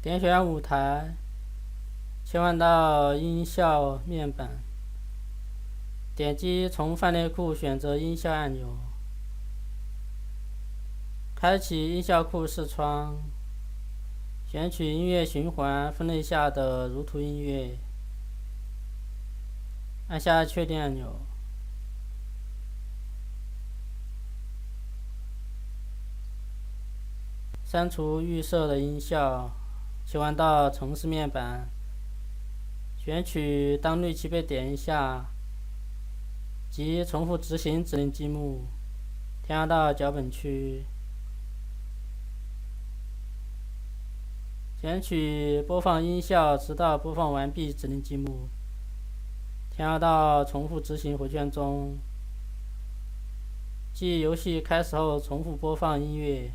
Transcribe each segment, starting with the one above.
点选舞台，切换到音效面板，点击从范列库选择音效按钮，开启音效库视窗，选取音乐循环分类下的如图音乐，按下确定按钮。删除预设的音效，切换到程式面板，选取当滤器被点一下即重复执行指令积木，添加到脚本区，选取播放音效直到播放完毕指令积木，添加到重复执行回圈中，即游戏开始后重复播放音乐。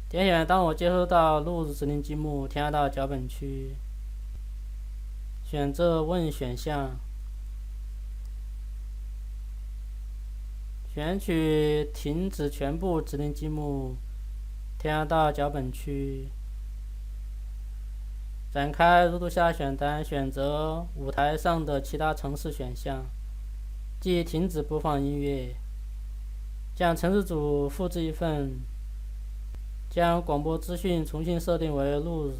点选当我接收到 lose 指令积木，添加到脚本区，选择问选项，选取停止全部指令积木，添加到脚本区，展开如图下选单，选择舞台上的其他程式选项，即停止播放音乐，将程式组复制一份，将广播资讯重新设定为 lose。